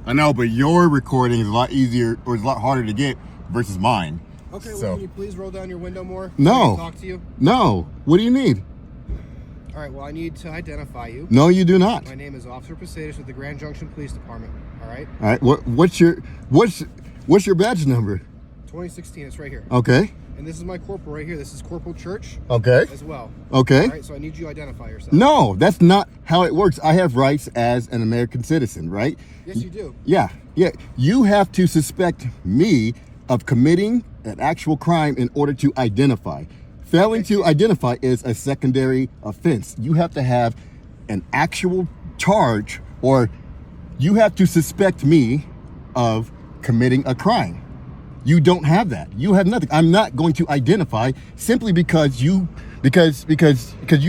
I know, but your recording is a lot easier or is a lot harder to get versus mine. Okay, so. well, can you please roll down your window more? No. Talk to you? No. What do you need? All right, well, I need to identify you. No, you do not. My name is Officer POSADAS with the Grand Junction Police Department. All right? All right. What's your badge number? 2016. It's right here. Okay. And this is my corporal right here. This is Cpl Church. Okay. As well. Okay. All right, so I need you to identify yourself. No, that's not how it works. I have rights as an American citizen, right? Yes, you do. Yeah. You have to suspect me of committing an actual crime in order to identify. Failing to identify is a secondary offense. You have to have an actual charge, or you have to suspect me of committing a crime. You don't have that. You have nothing. I'm not going to identify simply because you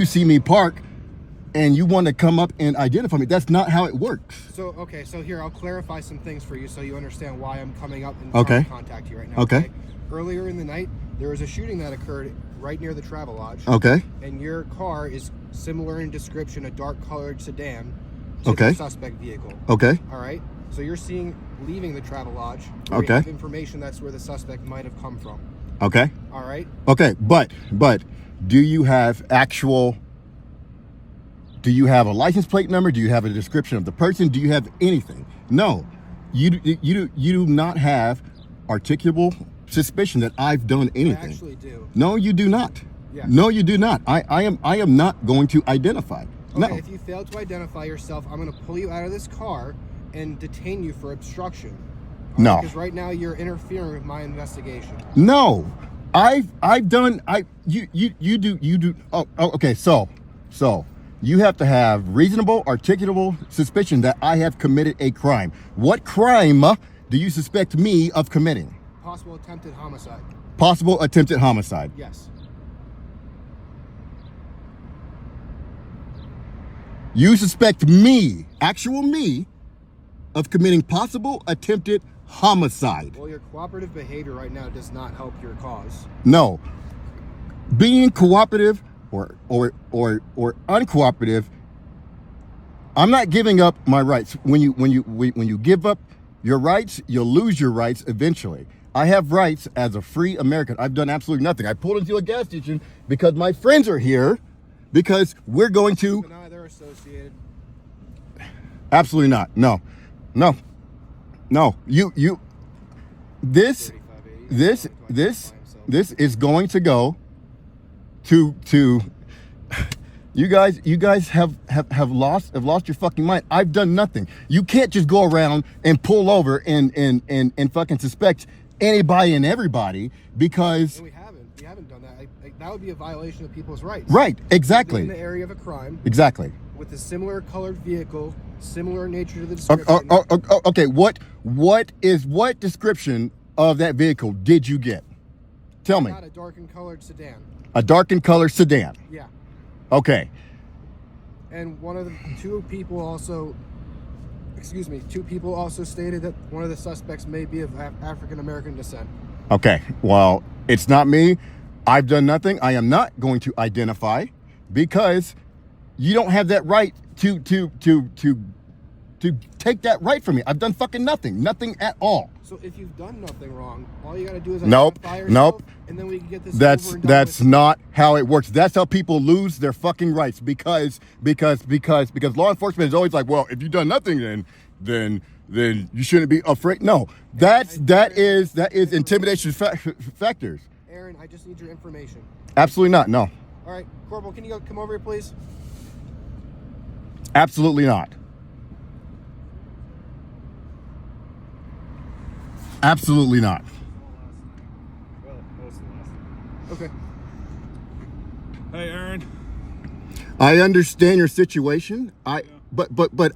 see me park and you want to come up and identify me. That's not how it works. So, okay, so here, I'll clarify some things for you so you understand why I'm coming up and Okay. trying to contact you right now. Okay. Earlier in the night, there was a shooting that occurred right near the Travel Lodge. Okay. And your car is similar in description, a dark-colored sedan to Okay. the suspect vehicle. Okay. All right? So you're leaving the Travel Lodge. Okay. We have information that's where the suspect might have come from. Okay. All right? Okay, but do you have a license plate number? Do you have a description of the person? Do you have anything? No. You do not have articulable suspicion that I've done anything. I actually do. No, you do not. Yes. No, you do not. I am not going to identify. Okay, No. if you fail to identify yourself, I'm going to pull you out of this car and detain you for obstruction. No. Because right now you're interfering with my investigation. No. I've done you do okay, so you have to have reasonable articulable suspicion that I have committed a crime. What crime do you suspect me of committing? Possible attempted homicide. Possible attempted homicide. Yes. You suspect me, actual me, of committing possible attempted homicide. Well, your cooperative behavior right now does not help your cause. No. Being cooperative or uncooperative, I'm not giving up my rights. When you give up your rights, you'll lose your rights eventually. I have rights as a free American. I've done absolutely nothing. I pulled into a gas station because my friends are here, because we're going to. Deny they're associated. Absolutely not. No. This is going to go to you guys have lost your fucking mind. I've done nothing. You can't just go around and pull over and fucking suspect anybody and everybody, because And we haven't done that. That would be a violation of people's rights. right, exactly. In the area of a crime Exactly. with a similar colored vehicle, similar nature to the description. Okay, what description of that vehicle did you get? Tell me. Not a darkened colored sedan. A darkened color sedan. Yeah. Okay. And two people also stated that one of the suspects may be of African American descent. Okay. Well, it's not me. I've done nothing. I am not going to identify, because you don't have that right to take that right from me. I've done fucking nothing at all. So if you've done nothing wrong, all you got to do is Nope. identify yourself, Nope. and then we can get this over and done That's with. not how it works. That's how people lose their fucking rights, because law enforcement is always like, well, if you've done nothing, then you shouldn't be afraid. No, that is intimidation factors. Aaron, I just need your information. Absolutely not. No. All right, Corporal, can you come over here, please? Absolutely not. Absolutely not. Okay. Hey, Aaron. I understand your situation. But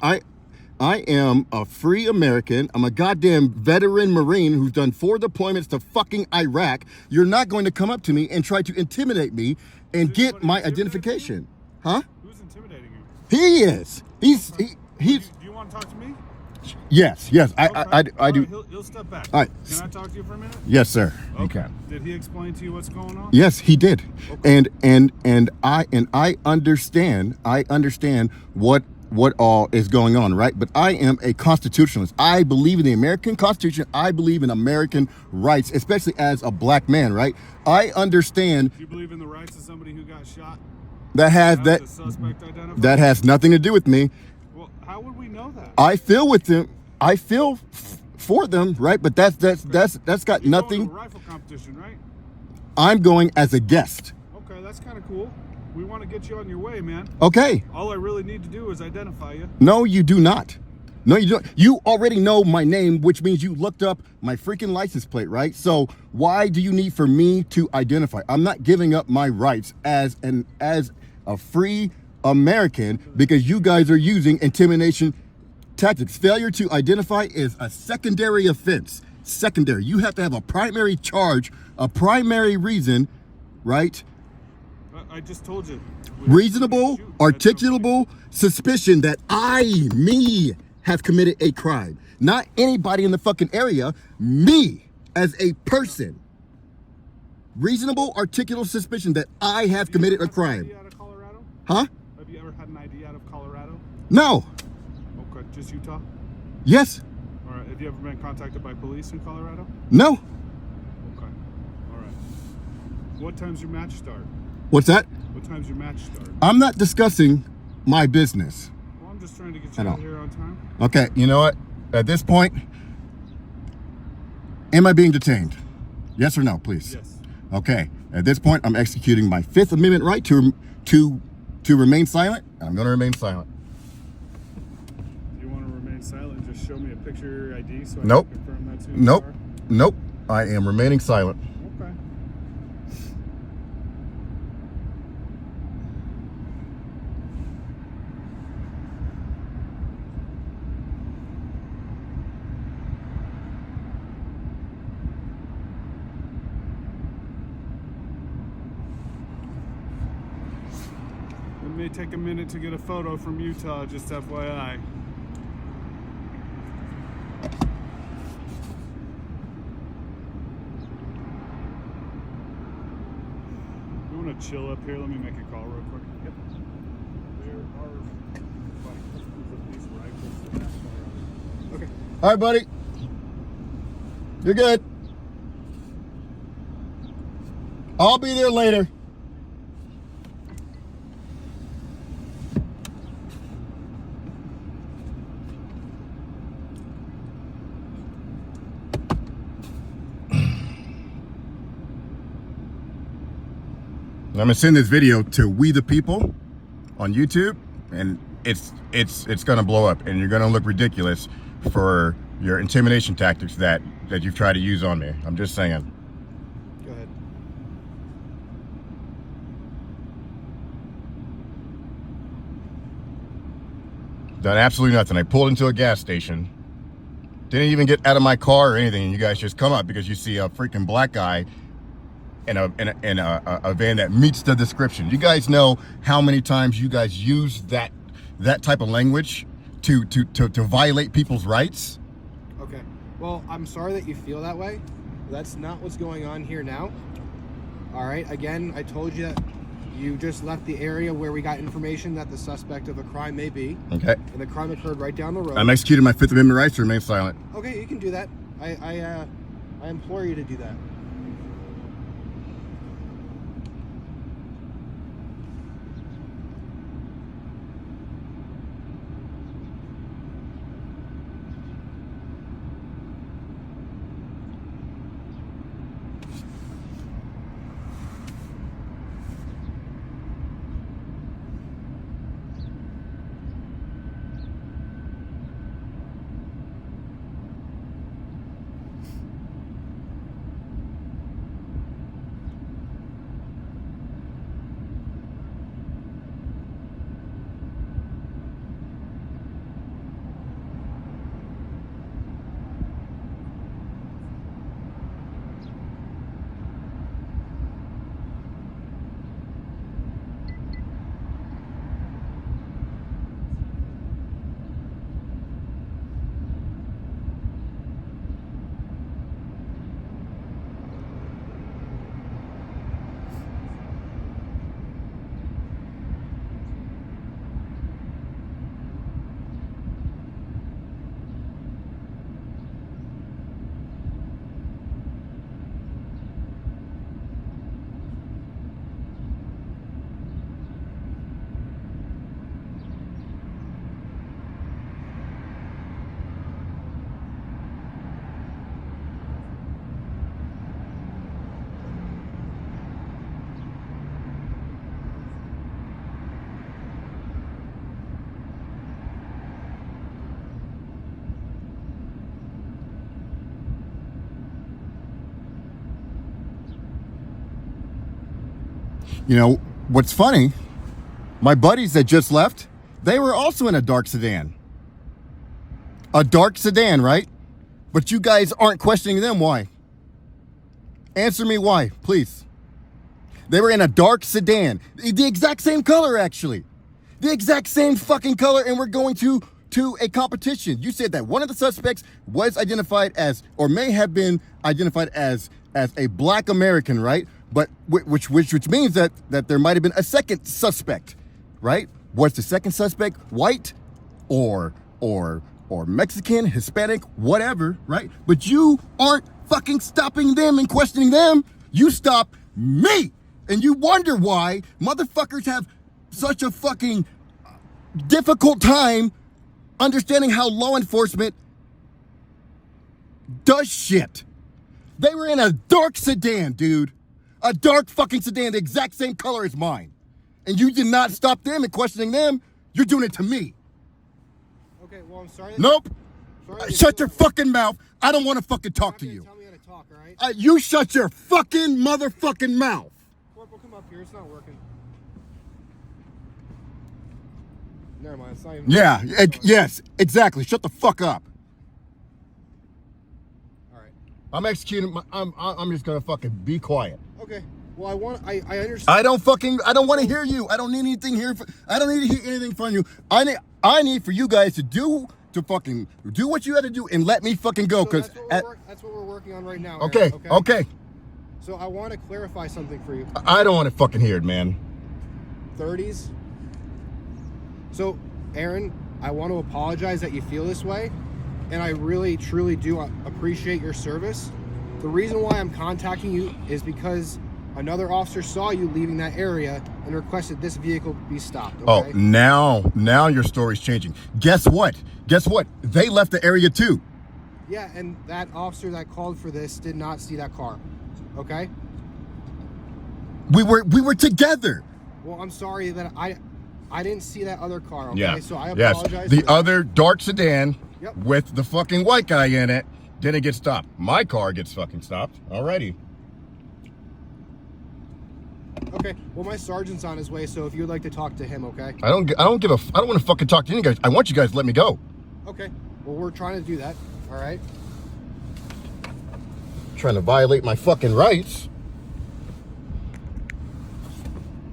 I am a free American. I'm a goddamn veteran Marine who's done 4 deployments to fucking Iraq. You're not going to come up to me and try to intimidate me and get my identification. Huh? Who's intimidating you? He is. He's. Do you want to talk to me? Yes. I do. Right, he'll step back. All right. Can I talk to you for a minute? Yes, sir. You Okay. can. Did he explain to you what's going on? Yes, he did. Okay. And I understand. I understand what what all is going on, right? But I am a constitutionalist. I believe in the American Constitution. I believe in American rights, especially as a black man, right? I understand. Do you believe in the rights of somebody who got shot? That has The suspect identified? that has nothing to do with me. Well, how would we know that? I feel with them. I feel for them, right? But that's got You're nothing. going to a rifle competition, right? I'm going as a guest. Okay, that's kind of cool. We want to get you on your way, man. Okay. All I really need to do is identify you. No, you do not. No, you don't. You already know my name, which means you looked up my freaking license plate, right? So why do you need for me to identify? I'm not giving up my rights as a free American because you guys are using intimidation tactics. Failure to identify is a secondary offense. Secondary. You have to have a primary charge, a primary reason, right? I just told you. Reasonable, articulable suspicion that me, have committed a crime. Not anybody in the fucking area, me as a person. Reasonable, articulable suspicion that I have committed a crime. Out of Colorado? Huh? Have you ever had an ID out of Colorado? No. Okay, just Utah? Yes. All right, have you ever been contacted by police in Colorado? No. Okay, all right. What time's your match start? What's that? What time's your match start? I'm not discussing my business. Well, I'm just trying to get I you know. out here on time. Okay, you know what? At this point, am I being detained? Yes or no, please? Yes. Okay. At this point, I'm executing my Fifth Amendment right to remain silent. I'm going to remain silent. You want to remain silent? Just show me a picture of your ID so I Nope. can confirm that's who Nope. you are? Nope. I am remaining silent. Okay. It may take a minute to get a photo from Utah, just FYI. You want to chill up here? Let me make a call real quick. Yep. There are like these rifles in that Colorado. Okay. All right, buddy. You're good. I'll be there later. I'm gonna send this video to We the People on YouTube, and it's gonna blow up, and you're gonna look ridiculous for your intimidation tactics that you've tried to use on me. I'm just saying. Go ahead. Done absolutely nothing. I pulled into a gas station, didn't even get out of my car or anything, and you guys just come up because you see a freaking black guy in a van that meets the description. You guys know how many times you guys use that type of language to violate people's rights? Okay. Well, I'm sorry that you feel that way. That's not what's going on here now. All right. Again, I told you that you just left the area where we got information that the suspect of a crime may be. Okay. And the crime occurred right down the road. I'm executing my Fifth Amendment rights to remain silent. Okay, you can do that. I implore you to do that. You know, what's funny, my buddies that just left, they were also in a dark sedan. A dark sedan, right? But you guys aren't questioning them. Why? Answer me why, please. They were in a dark sedan. The exact same color, actually. The exact same fucking color, and we're going to a competition. You said that one of the suspects was identified as, or may have been identified as a black American, right? But which means that there might have been a second suspect, right? Was the second suspect white or Mexican, Hispanic, whatever, right? But you aren't fucking stopping them and questioning them. You stop me. And you wonder why motherfuckers have such a fucking difficult time understanding how law enforcement does shit. They were in a dark sedan, dude. A dark fucking sedan, the exact same color as mine. And you did not stop them and questioning them. You're doing it to me. Okay, well, I'm sorry. Nope. Shut your fucking mouth. I don't want to fucking talk to you. Tell me how to talk, all right? You shut your fucking motherfucking mouth. Corporal, come up here. It's not working. Never mind. It's not even. Yeah. Yes. Exactly. Shut the fuck up. All right. I'm executing. I'm just gonna fucking be quiet. Okay. Well, I understand. I don't want to hear you. I don't need anything here. I don't need to hear anything from you. I need for you guys to fucking do what you had to do and let me fucking go. Cause that's what we're working on right now. Okay. Aaron, Okay. So I want to clarify something for you. I don't want to fucking hear it, man. 30s. So, Aaron, I want to apologize that you feel this way, and I really, truly do appreciate your service. The reason why I'm contacting you is because another officer saw you leaving that area and requested this vehicle be stopped. Okay? Oh, now your story's changing. Guess what? They left the area too. Yeah, and that officer that called for this did not see that car. Okay? We were together. Well, I'm sorry that I didn't see that other car. Okay, Yeah. So I apologize. Yes. The other dark sedan Yep. with the fucking white guy in it didn't get stopped. My car gets fucking stopped. Alrighty. Okay. Well, my sergeant's on his way, so if you'd like to talk to him, okay? I don't want to fucking talk to you guys. I want you guys to let me go. Okay. Well, we're trying to do that. All right. Trying to violate my fucking rights.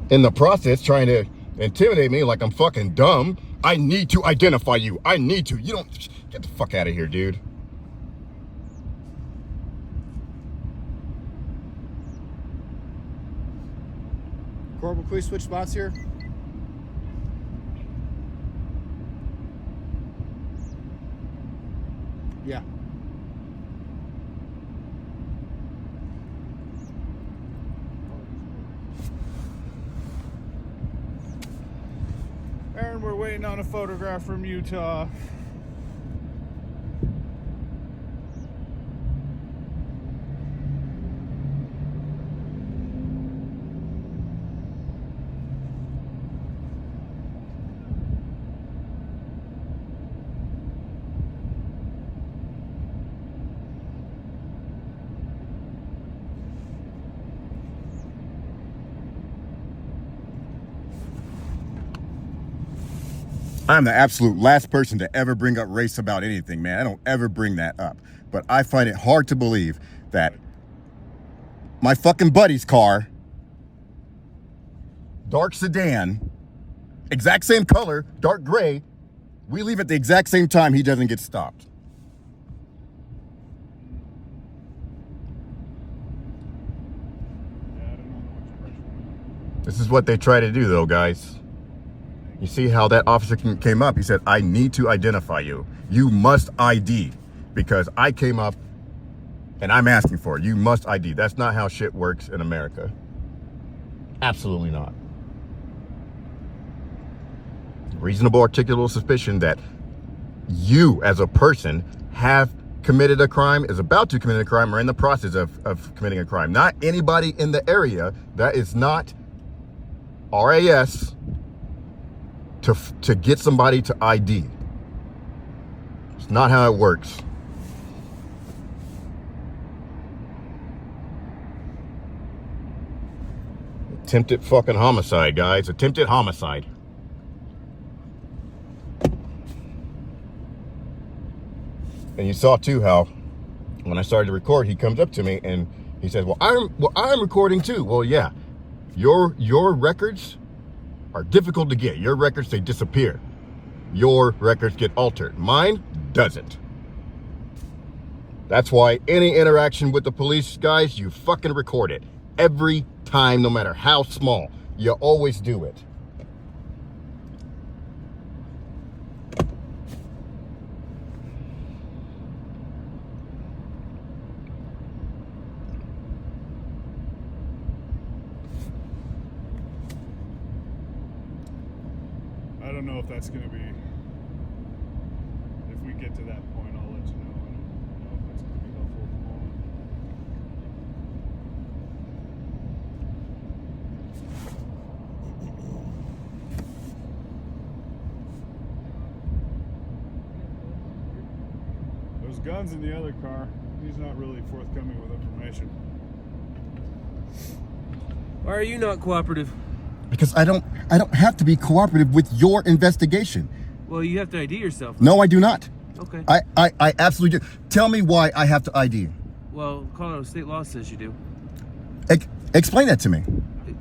In the process, trying to intimidate me like I'm fucking dumb. I need to identify you. I need to. You don't get the fuck out of here, dude. Corporal, can we switch spots here? Yeah. Aaron, we're waiting on a photograph from Utah. I'm the absolute last person to ever bring up race about anything, man. I don't ever bring that up. But I find it hard to believe that my fucking buddy's car, dark sedan, exact same color, dark gray, we leave at the exact same time, he doesn't get stopped. This is what they try to do, though, guys. You see how that officer came up? He said, I need to identify you. You must ID, because I came up and I'm asking for it. You must ID. That's not how shit works in America. Absolutely not. Reasonable articulable suspicion that you as a person have committed a crime, is about to commit a crime, or in the process of committing a crime. Not anybody in the area. That is not RAS to get somebody to ID. It's not how it works. attempted fucking homicide, guys. Attempted homicide. And you saw too how when I started to record, he comes up to me and he says, well, I'm recording too. Well, yeah, your records are difficult to get. Your records, they disappear. Your records get altered. Mine doesn't. That's why any interaction with the police, guys, you fucking record it. Every time, no matter how small. You always do it. I don't know if that's going to be, if we get to that point, I'll let you know. I don't know if that's going to be helpful at the moment. There's guns in the other car. He's not really forthcoming with information. Why are you not cooperative? Because I don't have to be cooperative with your investigation. Well, you have to ID yourself. No, I do not. Okay. I absolutely do. Tell me why I have to ID. Well, Colorado state law says you do. Explain that to me.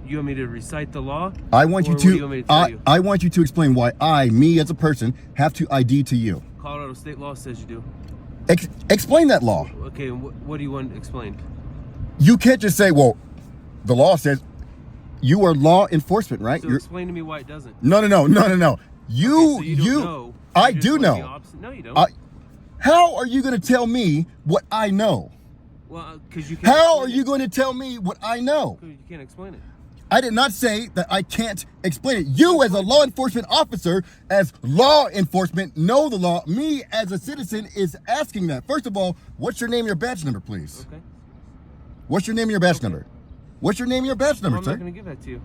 You want me to recite the law? I want you Or what do to. you want me to tell you? I want you to explain why me as a person, have to ID to you. Colorado state law says you do. Explain that law. Okay, and what do you want explained? You can't just say, well, the law says you are law enforcement, right? So explain to me why it doesn't. No. You, Okay, so you don't know. I You're just do going the know. opposite. No, you don't. How are you going to tell me what I know? Well, because you can't. How are explain you it. going to tell me what I know? 'Cause you can't explain it. I did not say that I can't explain it. You as a law enforcement officer, as law enforcement, know the law. Me as a citizen is asking that. First of all, what's your name and your badge number, please? Okay. What's your name and your badge number? What's your name and your badge number, Well, I'm sir? not going to give that to you.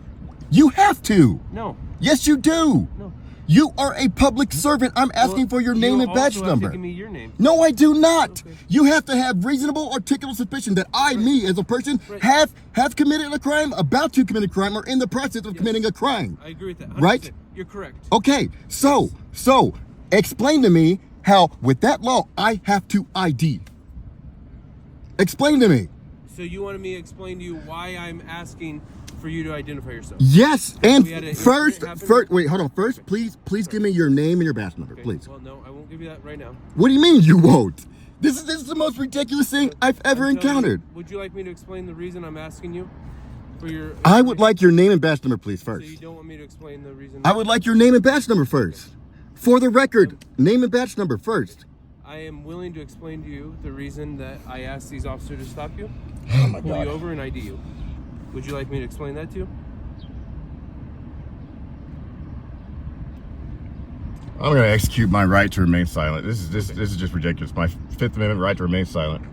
You have to. No. Yes, you do. No. You are a public servant. I'm asking Well, for your name you and badge also have to number. give me your name. No, I do not. Okay. You have to have reasonable articulable suspicion that me as a person, Right. have committed a crime, about to commit a crime, or in the process of committing a crime. I agree with that. 100%. Right? You're correct. Okay, so explain to me how with that law I have to ID. Explain to me. So you wanted me to explain to you why I'm asking for you to identify yourself? Yes, and We had an first, incident happen? wait, hold on. First, please give me your name and your badge number, Okay, please. Well, no, I won't give you that right now. What do you mean you won't? This is the most ridiculous thing I've ever I'm telling you, encountered. would you like me to explain the reason I'm asking you for your? I would like your name and badge number, please, So first. you don't want me to explain the reason? I would like your name and badge number first. For the record, name and badge number first. I am willing to explain to you the reason that I asked these officers to stop you, Oh my pull God. you over, and ID you. Would you like me to explain that to you? I'm going to execute my right to remain silent. This is just ridiculous. My Fifth Amendment right to remain silent.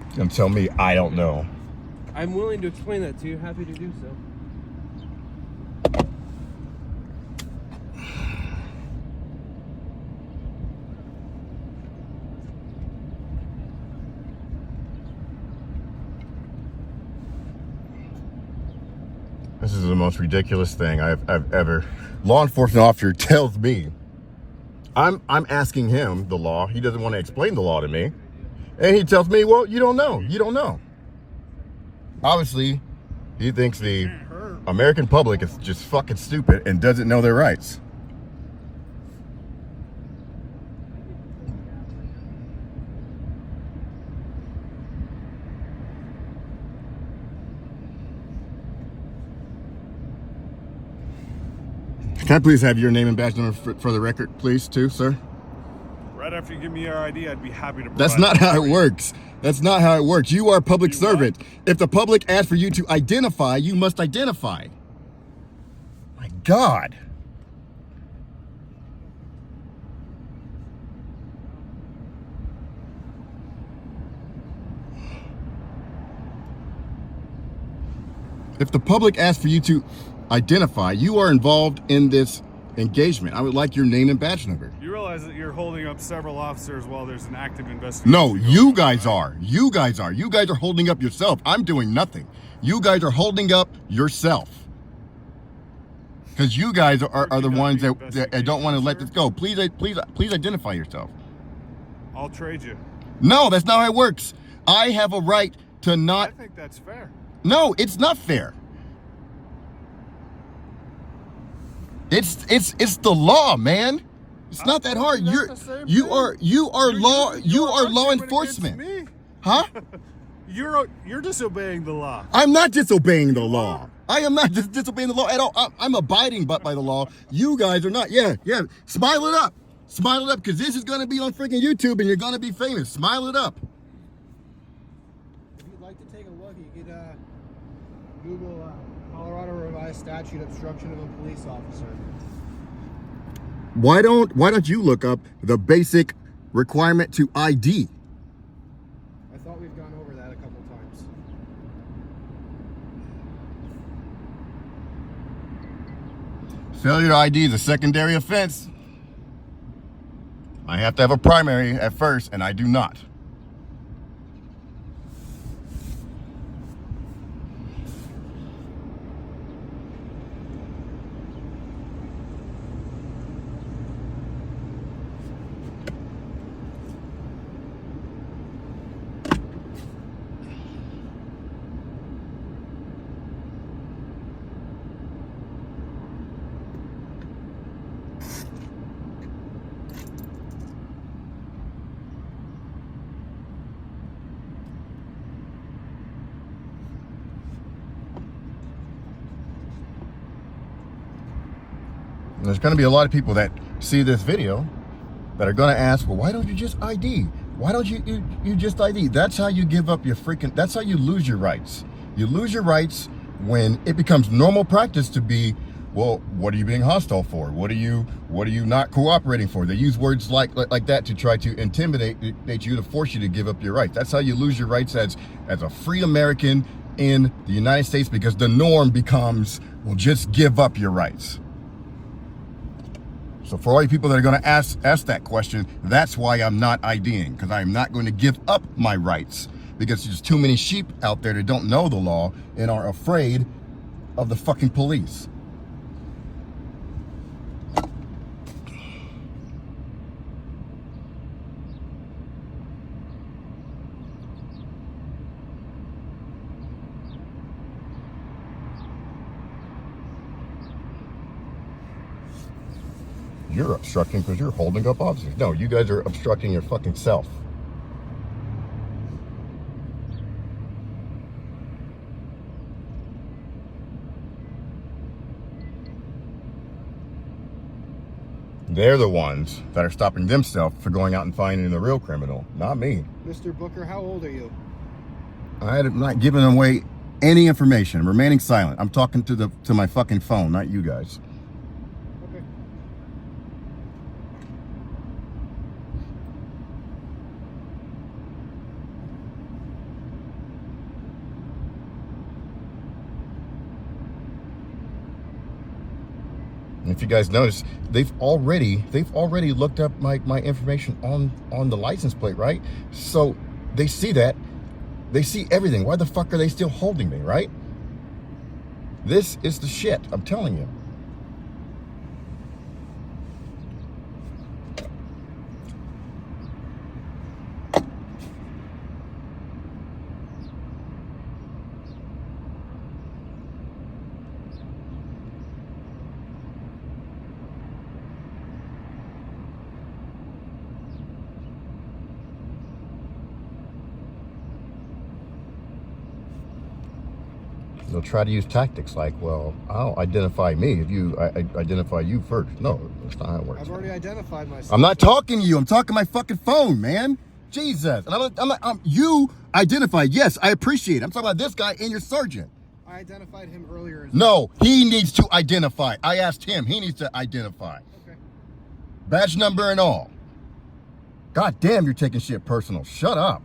You're going to tell me I don't know. I'm willing to explain that to you. Happy to do so. This is the most ridiculous thing I've ever. Law enforcement officer tells me, I'm asking him the law. He doesn't want to explain the law to me, and he tells me, "Well, you don't know. You don't know." Obviously, he thinks the American public is just fucking stupid and doesn't know their rights. Can I please have your name and badge number for the record, please, too, sir? Right after you give me your ID, I'd be happy to provide That's not how it that. works. That's not how it works. You are a public You servant. what? If the public asks for you to identify, you must identify. My God. If the public asks for you to identify, you are involved in this engagement. I would like your name and badge number. You realize realize that you're holding up several officers while there's an active investigation. No, you going guys on, are. You guys are. You guys are holding up yourself. I'm doing nothing. You guys are holding up yourself. Because you guys are the ones that don't want to let this go. Please identify yourself. I'll trade you. No, that's not how it works. I have a right to I not. think that's fair. No, it's not fair. It's the law, man. It's not that hard. You are law enforcement. Me. Huh? You're disobeying the law. I'm not disobeying the law. I am not disobeying the law at all. I'm abiding by the law. You guys are not. Yeah. Smile it up. Smile it up, because this is going to be on freaking YouTube and you're going to be famous. Smile it up. If you'd like to take a look, you could Google Colorado Revised Statute Obstruction of a Police Officer. Why don't you look up the basic requirement to ID? I thought we've gone over that a couple times. Failure to ID is a secondary offense. I have to have a primary at first, and I do not. There's going to be a lot of people that see this video that are going to ask, well, why don't you just ID? Why don't you just ID? That's how you give up your that's how you lose your rights. You lose your rights when it becomes normal practice to be, well, what are you being hostile for? What are you not cooperating for? They use words like that to try to intimidate you, to force you to give up your rights. That's how you lose your rights as a free American in the United States, because the norm becomes, well, just give up your rights. So for all you people that are going to ask that question, that's why I'm not IDing, because I'm not going to give up my rights, because there's too many sheep out there that don't know the law and are afraid of the fucking police. You're obstructing because you're holding up officers. No, you guys are obstructing your fucking self. They're the ones that are stopping themselves for going out and finding the real criminal, not me. Mr. Booker, how old are you? I'm not giving away any information. I'm remaining silent. I'm talking to my fucking phone, not you guys. Okay. And if you guys notice, they've already looked up my information on the license plate, right? So they see that. They see everything. Why the fuck are they still holding me, right? This is the shit, I'm telling you. They'll try to use tactics like, well, I'll identify me if you identify you first. No, that's not how it works. I've already identified myself. I'm not talking to you. I'm talking to my fucking phone, man. Jesus. And you identified. Yes, I appreciate it. I'm talking about this guy and your sergeant. I identified him earlier as No, he needs to identify. I asked him. He needs to identify. Okay. Badge number and all. God damn, you're taking shit personal. Shut up.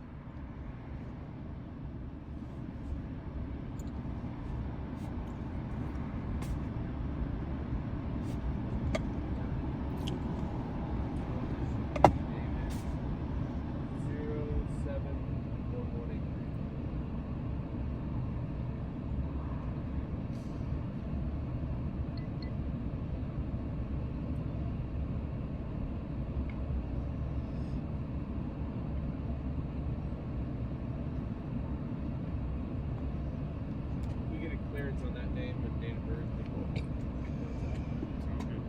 fingerprints on that name and date of birth. Sounds good.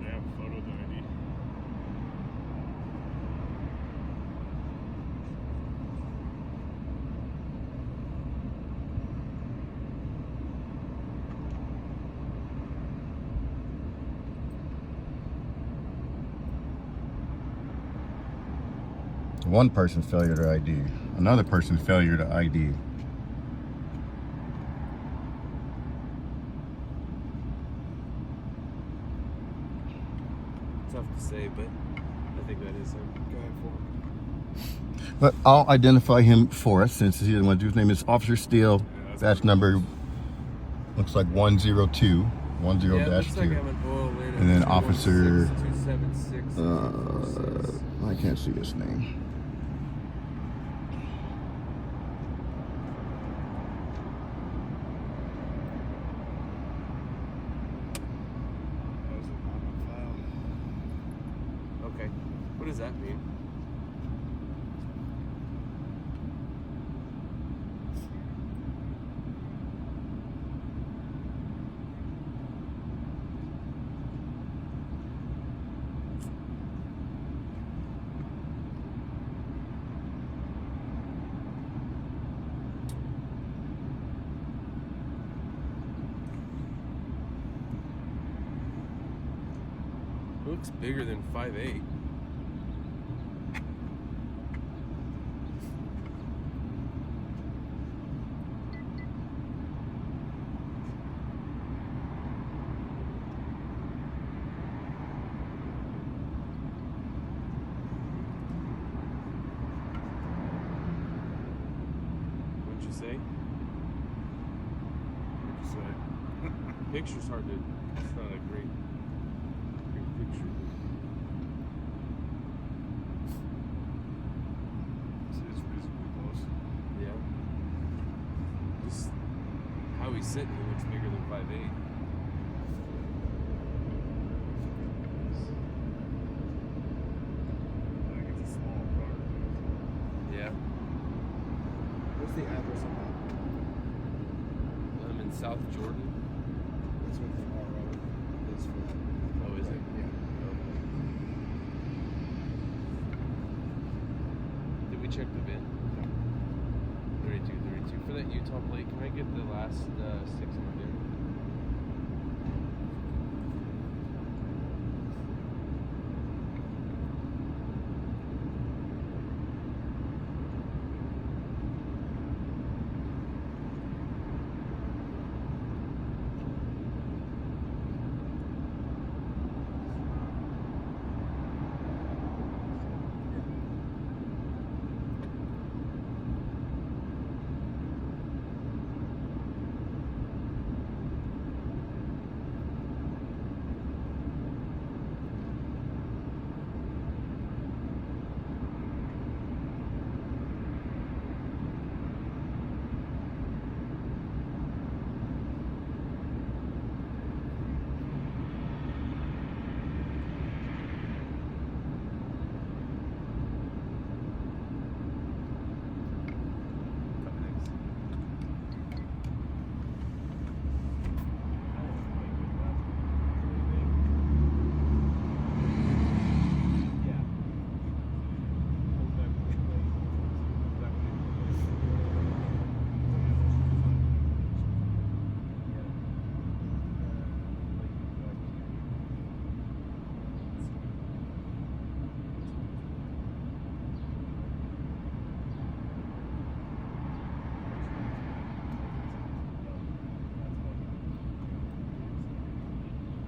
Yeah, photo ID. One person failure to ID, another person failure to ID. Tough to say, but I think that is him. Go ahead for it. But I'll identify him for us since he doesn't want to do his name. Is Officer Steele, badge number looks like 102, 10-2. Yeah, it looks like I'm an oil later. And then Officer, 276. I can't see his name. Okay. What does that mean? It looks bigger than 5'8". What'd you say? What'd you say? Picture's hard to. It's not a great picture. It's reasonably close. Yeah. Just how he's sitting, he looks bigger than 5'8". I think it's a small car. Yeah. What's the address on that? I'm in South Jordan. That's what the RO is for. Oh, is it? Yeah. Did we check the VIN? 32. For that Utah plate, can I get the last 6 in the VIN?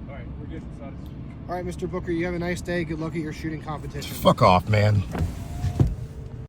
Alright, we're good, POSADAS. All right, Mr. Booker, you have a nice day. Good luck at your shooting competition. Fuck off, man.